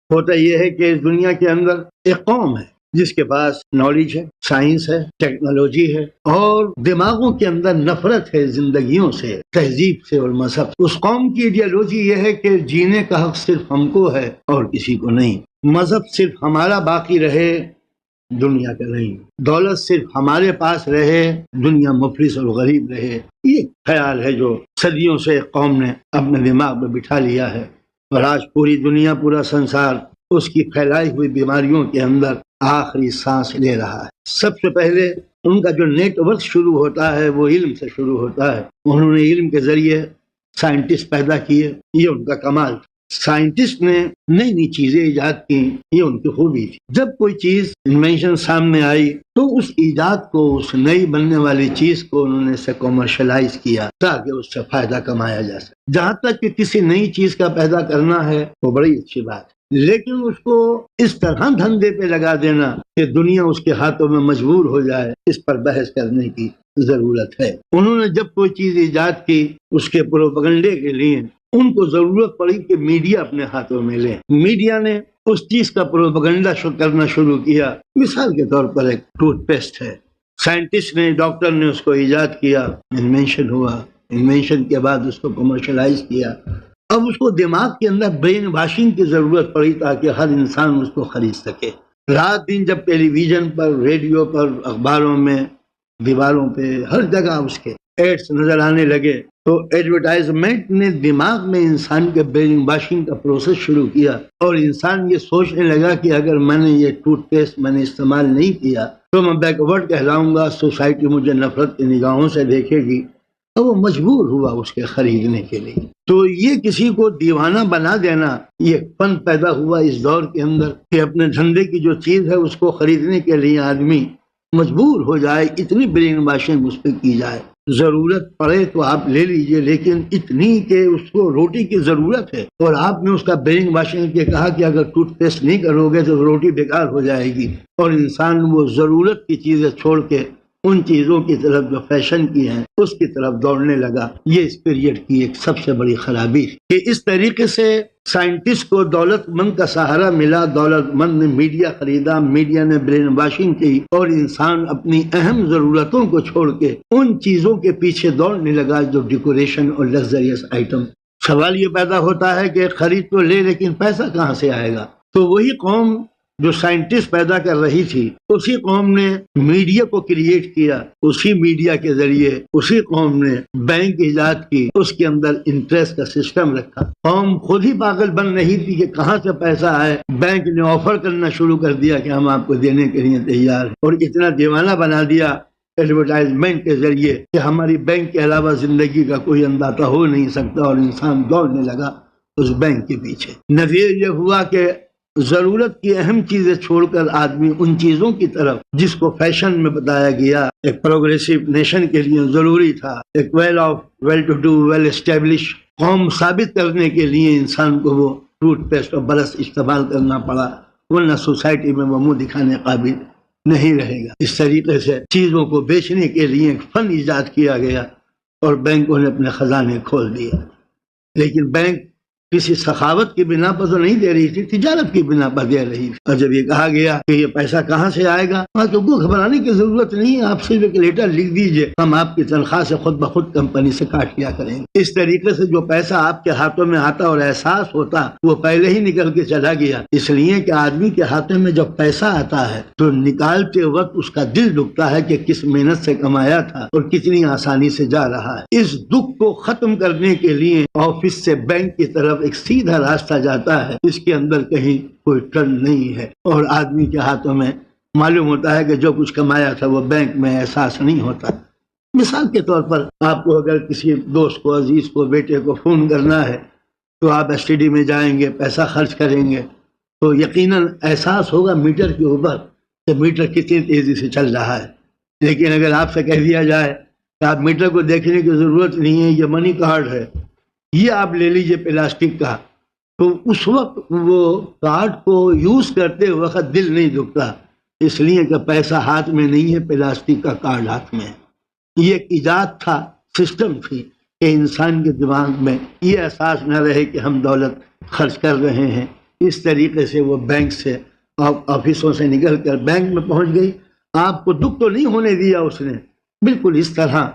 ہوتا یہ ہے کہ اس دنیا کے اندر ایک قوم ہے جس کے پاس نالج ہے، سائنس ہے، ٹیکنالوجی ہے، اور دماغوں کے اندر نفرت ہے زندگیوں سے، تہذیب سے اور مذہب سے۔ اس قوم کی ایڈیالوجی یہ ہے کہ جینے کا حق صرف ہم کو ہے اور کسی کو نہیں، مذہب صرف ہمارا باقی رہے، دنیا کا نہیں، دولت صرف ہمارے پاس رہے، دنیا مفلس اور غریب رہے۔ یہ خیال ہے جو صدیوں سے قوم نے اپنے دماغ میں بٹھا لیا ہے، اور آج پوری دنیا، پورا سنسار اس کی پھیلائی ہوئی بیماریوں کے اندر آخری سانس لے رہا ہے۔ سب سے پہلے ان کا جو نیٹ ورک شروع ہوتا ہے وہ علم سے شروع ہوتا ہے۔ انہوں نے علم کے ذریعے سائنٹسٹ پیدا کیے، یہ ان کا کمال تھا۔ سائنٹسٹ نے نئی نئی چیزیں ایجاد کی، یہ ان کی خوبی تھی۔ جب کوئی چیز انوینشن سامنے آئی تو اس ایجاد کو، اس نئی بننے والی چیز کو انہوں نے اسے کمرشلائز کیا تاکہ اس سے فائدہ کمایا جا سکے۔ جہاں تک کہ کسی نئی چیز کا پیدا کرنا ہے وہ بڑی اچھی بات ہے، لیکن اس کو اس طرح دھندے پہ لگا دینا کہ دنیا اس کے ہاتھوں میں مجبور ہو جائے، اس پر بحث کرنے کی ضرورت ہے۔ انہوں نے جب کوئی چیز ایجاد کی، اس کے پروپیگنڈے کے لیے ان کو ضرورت پڑی کہ میڈیا اپنے ہاتھوں میں لے۔ میڈیا نے اس چیز کا پروپیگنڈا کرنا شروع کیا۔ مثال کے طور پر ایک ٹوتھ پیسٹ ہے، سائنٹسٹ نے، ڈاکٹر نے اس کو ایجاد کیا، انوینشن ہوا، انوینشن کے بعد اس کو کمرشلائز کیا۔ اب اس کو دماغ کے اندر برین واشنگ کی ضرورت پڑی تاکہ ہر انسان اس کو خرید سکے۔ رات دن جب ٹیلی ویژن پر، ریڈیو پر، اخباروں میں، دیواروں پہ، ہر جگہ اس کے ایڈس نظر آنے لگے تو ایڈورٹائزمنٹ نے دماغ میں انسان کے برین واشنگ کا پروسیس شروع کیا، اور انسان یہ سوچنے لگا کہ اگر میں نے یہ ٹوتھ پیسٹ میں نے استعمال نہیں کیا تو میں بیکورڈ کہلاؤں گا، سوسائٹی مجھے نفرت کی نگاہوں سے دیکھے گی، تو وہ مجبور ہوا اس کے خریدنے کے لیے۔ تو یہ کسی کو دیوانہ بنا دینا، یہ فن پیدا ہوا اس دور کے اندر کہ اپنے دھندے کی جو چیز ہے اس کو خریدنے کے لیے آدمی مجبور ہو جائے، اتنی برین واشنگ اس پہ کی جائے۔ ضرورت پڑے تو آپ لے لیجئے، لیکن اتنی کہ اس کو روٹی کی ضرورت ہے اور آپ نے اس کا برین واشنگ کے کہا کہ اگر ٹوتھ پیسٹ نہیں کرو گے تو روٹی بیکار ہو جائے گی، اور انسان وہ ضرورت کی چیزیں چھوڑ کے ان چیزوں کی طرف جو فیشن کی ہیں اس کی طرف دوڑنے لگا۔ یہ اس پیریڈ کی ایک سب سے بڑی خرابی ہے کہ اس طریقے سے سائنٹسٹ کو دولت مند کا سہارا ملا، دولت مند نے میڈیا خریدا، میڈیا نے برین واشنگ کی، اور انسان اپنی اہم ضرورتوں کو چھوڑ کے ان چیزوں کے پیچھے دوڑنے لگا جو ڈیکوریشن اور لگزریس آئٹم۔ سوال یہ پیدا ہوتا ہے کہ خرید تو لے لیکن پیسہ کہاں سے آئے گا؟ تو وہی قوم جو سائنٹسٹ پیدا کر رہی تھی، اسی قوم نے میڈیا کو کریٹ کیا، اسی میڈیا کے ذریعے اسی قوم نے بینک ایجاد کی، اس کے اندر انٹرسٹ کا سسٹم رکھا۔ قوم خود ہی پاگل بن رہی تھی کہ کہاں سے پیسہ آئے، بینک نے آفر کرنا شروع کر دیا کہ ہم آپ کو دینے کے لیے تیار ہیں، اور اتنا دیوانہ بنا دیا ایڈورٹائزمنٹ کے ذریعے کہ ہماری بینک کے علاوہ زندگی کا کوئی اندازہ ہو نہیں سکتا، اور انسان دوڑنے لگا اس بینک کے پیچھے۔ نتیجہ یہ ہوا کہ ضرورت کی اہم چیزیں چھوڑ کر آدمی ان چیزوں کی طرف جس کو فیشن میں بتایا گیا، ایک پروگریسو نیشن کے لیے ضروری تھا، ایک well to do, well establish قوم ثابت کرنے کے لیے انسان کو وہ ٹوتھ پیسٹ اور برش استعمال کرنا پڑا، ورنہ سوسائٹی میں وہ منہ دکھانے قابل نہیں رہے گا۔ اس طریقے سے چیزوں کو بیچنے کے لیے ایک فن ایجاد کیا گیا، اور بینکوں نے اپنے خزانے کھول دیے، لیکن بینک کسی سخاوت کی بنا پر تو نہیں دے رہی تھی، تجارت کی بنا پر دے رہی تھی۔ اور جب یہ کہا گیا کہ یہ پیسہ کہاں سے آئے گا، تو کو گھبرانے کی ضرورت نہیں ہے، آپ صرف ایک لیٹر لکھ دیجئے، ہم آپ کی تنخواہ سے خود بخود کمپنی سے کاٹ لیا کریں گے۔ اس طریقے سے جو پیسہ آپ کے ہاتھوں میں آتا اور احساس ہوتا وہ پہلے ہی نکل کے چلا گیا، اس لیے کہ آدمی کے ہاتھوں میں جب پیسہ آتا ہے تو نکالتے وقت اس کا دل دکھتا ہے کہ کس محنت سے کمایا تھا اور کتنی آسانی سے جا رہا ہے۔ اس دکھ کو ختم کرنے کے لیے آفس سے بینک کی طرف ایک سیدھا راستہ جاتا ہے، اس کے اندر کہیں کوئی ٹرن نہیں ہے، اور آدمی کے ہاتھوں میں معلوم ہوتا ہے کہ جو کچھ کمایا تھا وہ بینک میں احساس نہیں ہوتا۔ مثال کے طور پر آپ کو اگر کسی دوست کو، عزیز کو، بیٹے کو فون کرنا ہے تو آپ ایس ٹی ڈی میں جائیں گے، پیسہ خرچ کریں گے، تو یقیناً احساس ہوگا میٹر کے اوپر کہ میٹر کتنی تیزی سے چل رہا ہے۔ لیکن اگر آپ سے کہہ دیا جائے کہ آپ میٹر کو دیکھنے کی ضرورت نہیں ہے، یہ منی کارڈ ہے، یہ آپ لے لیجئے پلاسٹک کا، تو اس وقت وہ کارڈ کو یوز کرتے وقت دل نہیں دکھتا، اس لیے کہ پیسہ ہاتھ میں نہیں ہے، پلاسٹک کا کارڈ ہاتھ میں ہے۔ یہ ایک ایجاد تھا، سسٹم تھی کہ انسان کے دماغ میں یہ احساس نہ رہے کہ ہم دولت خرچ کر رہے ہیں، اس طریقے سے وہ بینک سے آفسوں سے نکل کر بینک میں پہنچ گئی. آپ کو دکھ تو نہیں ہونے دیا اس نے، بالکل اس طرح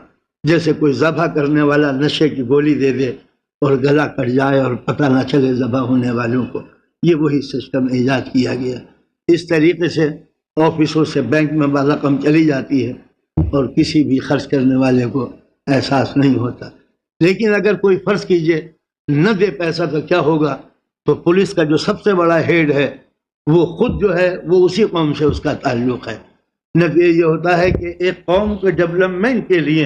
جیسے کوئی ذبح کرنے والا نشے کی گولی دے دے اور گلا کٹ جائے اور پتہ نہ چلے ذبح ہونے والوں کو. یہ وہی سسٹم ایجاد کیا گیا. اس طریقے سے آفسوں سے بینک میں رقم چلی جاتی ہے اور کسی بھی خرچ کرنے والے کو احساس نہیں ہوتا. لیکن اگر کوئی فرض کیجئے نہ دے پیسہ تو کیا ہوگا؟ تو پولیس کا جو سب سے بڑا ہیڈ ہے وہ خود جو ہے وہ اسی قوم سے اس کا تعلق ہے. نتیجہ یہ ہوتا ہے کہ ایک قوم کے ڈیولپمنٹ کے لیے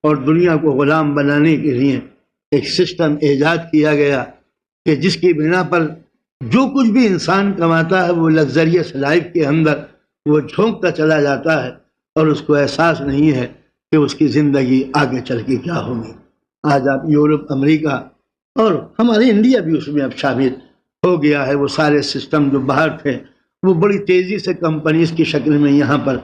اور دنیا کو غلام بنانے کے لیے ایک سسٹم ایجاد کیا گیا کہ جس کی بنا پر جو کچھ بھی انسان کماتا ہے وہ لگزریس لائف کے اندر وہ جھونکتا چلا جاتا ہے اور اس کو احساس نہیں ہے کہ اس کی زندگی آگے چل کے کیا ہوگی. آج آپ یورپ، امریکہ اور ہمارے انڈیا بھی اس میں اب شامل ہو گیا ہے. وہ سارے سسٹم جو باہر تھے وہ بڑی تیزی سے کمپنیز کی شکل میں یہاں پر